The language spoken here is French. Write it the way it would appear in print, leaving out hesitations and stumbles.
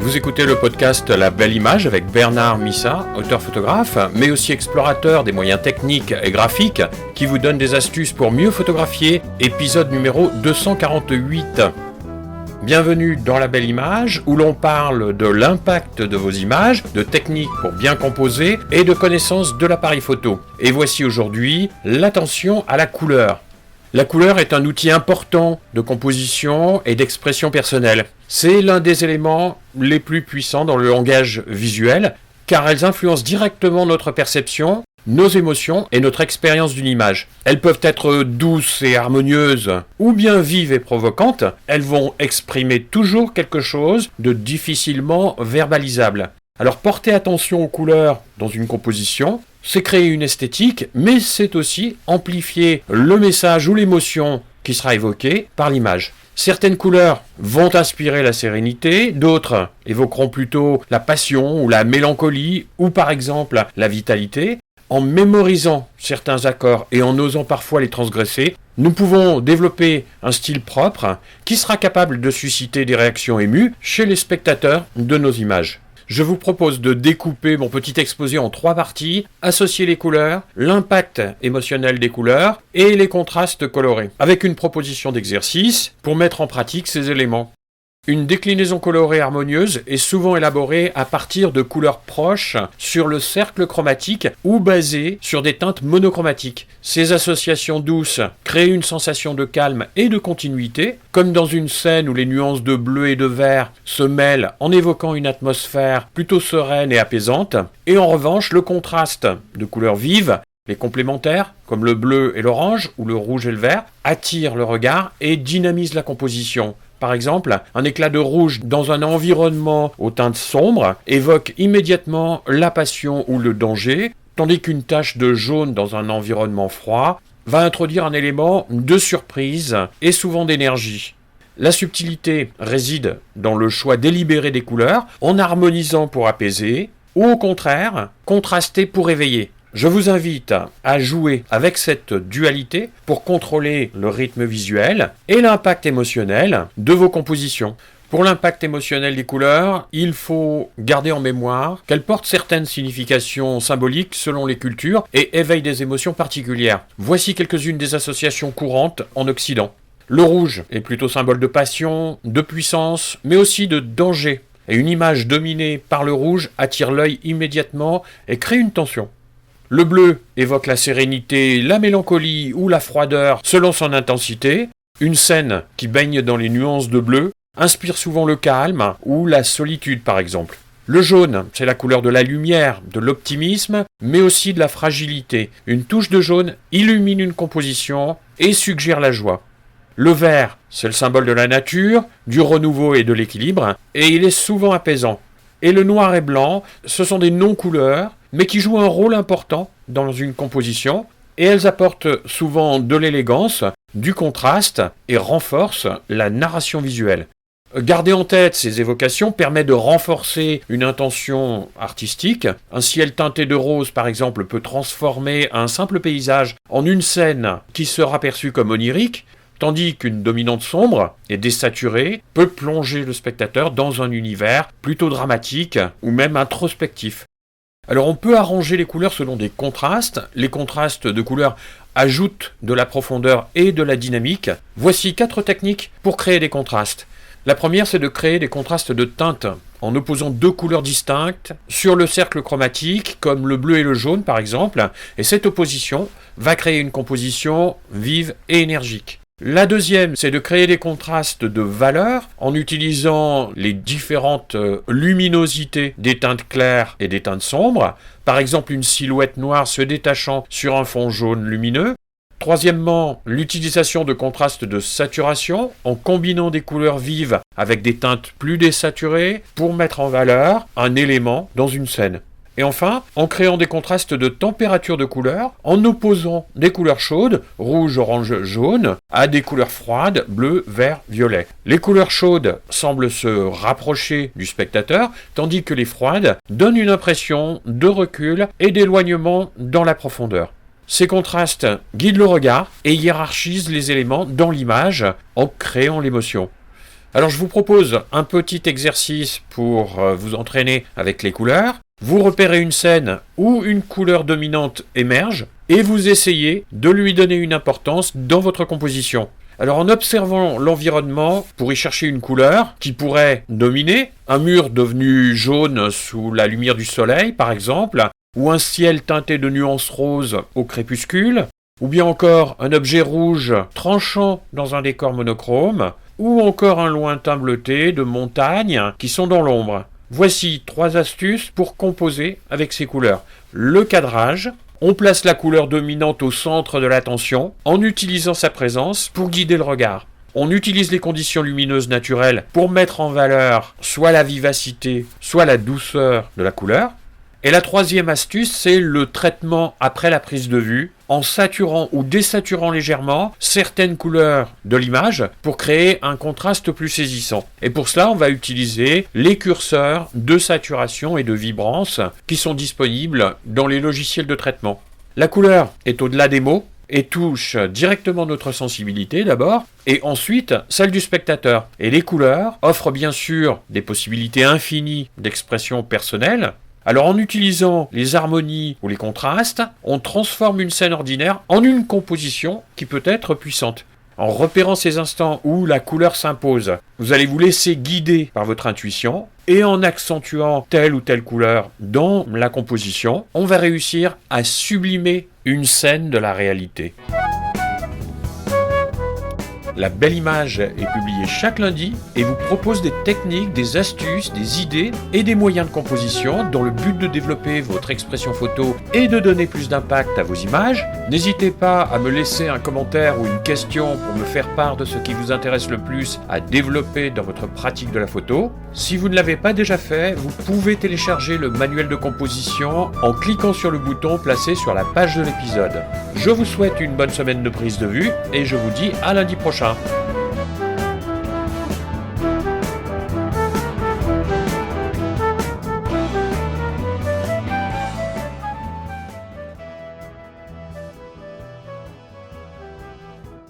Vous écoutez le podcast La Belle Image avec Bernard Missa, auteur-photographe, mais aussi explorateur des moyens techniques et graphiques qui vous donne des astuces pour mieux photographier, épisode numéro 248. Bienvenue dans La Belle Image où l'on parle de l'impact de vos images, de techniques pour bien composer et de connaissances de l'appareil photo. Et voici aujourd'hui l'attention à la couleur. La couleur est un outil important de composition et d'expression personnelle. C'est l'un des éléments les plus puissants dans le langage visuel, car elles influencent directement notre perception, nos émotions et notre expérience d'une image. Elles peuvent être douces et harmonieuses, ou bien vives et provocantes. Elles vont exprimer toujours quelque chose de difficilement verbalisable. Alors porter attention aux couleurs dans une composition, c'est créer une esthétique, mais c'est aussi amplifier le message ou l'émotion qui sera évoquée par l'image. Certaines couleurs vont inspirer la sérénité, d'autres évoqueront plutôt la passion ou la mélancolie, ou par exemple la vitalité. En mémorisant certains accords et en osant parfois les transgresser, nous pouvons développer un style propre qui sera capable de susciter des réactions émues chez les spectateurs de nos images. Je vous propose de découper mon petit exposé en 3 parties, associer les couleurs, l'impact émotionnel des couleurs et les contrastes colorés, avec une proposition d'exercice pour mettre en pratique ces éléments. Une déclinaison colorée harmonieuse est souvent élaborée à partir de couleurs proches sur le cercle chromatique ou basée sur des teintes monochromatiques. Ces associations douces créent une sensation de calme et de continuité, comme dans une scène où les nuances de bleu et de vert se mêlent en évoquant une atmosphère plutôt sereine et apaisante. Et en revanche, le contraste de couleurs vives, les complémentaires, comme le bleu et l'orange ou le rouge et le vert, attirent le regard et dynamisent la composition. Par exemple, un éclat de rouge dans un environnement aux teintes sombres évoque immédiatement la passion ou le danger, tandis qu'une tache de jaune dans un environnement froid va introduire un élément de surprise et souvent d'énergie. La subtilité réside dans le choix délibéré des couleurs, en harmonisant pour apaiser, ou au contraire, contraster pour éveiller. Je vous invite à jouer avec cette dualité pour contrôler le rythme visuel et l'impact émotionnel de vos compositions. Pour l'impact émotionnel des couleurs, il faut garder en mémoire qu'elles portent certaines significations symboliques selon les cultures et éveillent des émotions particulières. Voici quelques-unes des associations courantes en Occident. Le rouge est plutôt symbole de passion, de puissance, mais aussi de danger. Et une image dominée par le rouge attire l'œil immédiatement et crée une tension. Le bleu évoque la sérénité, la mélancolie ou la froideur selon son intensité. Une scène qui baigne dans les nuances de bleu inspire souvent le calme ou la solitude par exemple. Le jaune, c'est la couleur de la lumière, de l'optimisme, mais aussi de la fragilité. Une touche de jaune illumine une composition et suggère la joie. Le vert, c'est le symbole de la nature, du renouveau et de l'équilibre, et il est souvent apaisant. Et le noir et blanc, ce sont des non-couleurs, mais qui jouent un rôle important dans une composition, et elles apportent souvent de l'élégance, du contraste, et renforcent la narration visuelle. Garder en tête ces évocations permet de renforcer une intention artistique. Un ciel teinté de rose, par exemple, peut transformer un simple paysage en une scène qui sera perçue comme onirique, tandis qu'une dominante sombre et désaturée peut plonger le spectateur dans un univers plutôt dramatique ou même introspectif. Alors on peut arranger les couleurs selon des contrastes. Les contrastes de couleurs ajoutent de la profondeur et de la dynamique. Voici 4 techniques pour créer des contrastes. La première, c'est de créer des contrastes de teintes en opposant 2 couleurs distinctes sur le cercle chromatique, comme le bleu et le jaune par exemple, et cette opposition va créer une composition vive et énergique. La deuxième, c'est de créer des contrastes de valeurs en utilisant les différentes luminosités des teintes claires et des teintes sombres. Par exemple, une silhouette noire se détachant sur un fond jaune lumineux. Troisièmement, l'utilisation de contrastes de saturation en combinant des couleurs vives avec des teintes plus désaturées pour mettre en valeur un élément dans une scène. Et enfin, en créant des contrastes de température de couleurs, en opposant des couleurs chaudes, rouge, orange, jaune, à des couleurs froides, bleu, vert, violet. Les couleurs chaudes semblent se rapprocher du spectateur, tandis que les froides donnent une impression de recul et d'éloignement dans la profondeur. Ces contrastes guident le regard et hiérarchisent les éléments dans l'image en créant l'émotion. Alors je vous propose un petit exercice pour vous entraîner avec les couleurs. Vous repérez une scène où une couleur dominante émerge et vous essayez de lui donner une importance dans votre composition. Alors en observant l'environnement pour y chercher une couleur qui pourrait dominer, un mur devenu jaune sous la lumière du soleil par exemple, ou un ciel teinté de nuances roses au crépuscule, ou bien encore un objet rouge tranchant dans un décor monochrome, ou encore un lointain bleuté de montagnes qui sont dans l'ombre. Voici 3 astuces pour composer avec ces couleurs. Le cadrage, on place la couleur dominante au centre de l'attention en utilisant sa présence pour guider le regard. On utilise les conditions lumineuses naturelles pour mettre en valeur soit la vivacité, soit la douceur de la couleur. Et la 3e astuce, c'est le traitement après la prise de vue, en saturant ou désaturant légèrement certaines couleurs de l'image pour créer un contraste plus saisissant. Et pour cela, on va utiliser les curseurs de saturation et de vibrance qui sont disponibles dans les logiciels de traitement. La couleur est au-delà des mots et touche directement notre sensibilité d'abord, et ensuite celle du spectateur. Et les couleurs offrent bien sûr des possibilités infinies d'expression personnelle. Alors en utilisant les harmonies ou les contrastes, on transforme une scène ordinaire en une composition qui peut être puissante. En repérant ces instants où la couleur s'impose, vous allez vous laisser guider par votre intuition et en accentuant telle ou telle couleur dans la composition, on va réussir à sublimer une scène de la réalité. La Belle Image est publiée chaque lundi et vous propose des techniques, des astuces, des idées et des moyens de composition dans le but de développer votre expression photo et de donner plus d'impact à vos images. N'hésitez pas à me laisser un commentaire ou une question pour me faire part de ce qui vous intéresse le plus à développer dans votre pratique de la photo. Si vous ne l'avez pas déjà fait, vous pouvez télécharger le manuel de composition en cliquant sur le bouton placé sur la page de l'épisode. Je vous souhaite une bonne semaine de prise de vue et je vous dis à lundi prochain.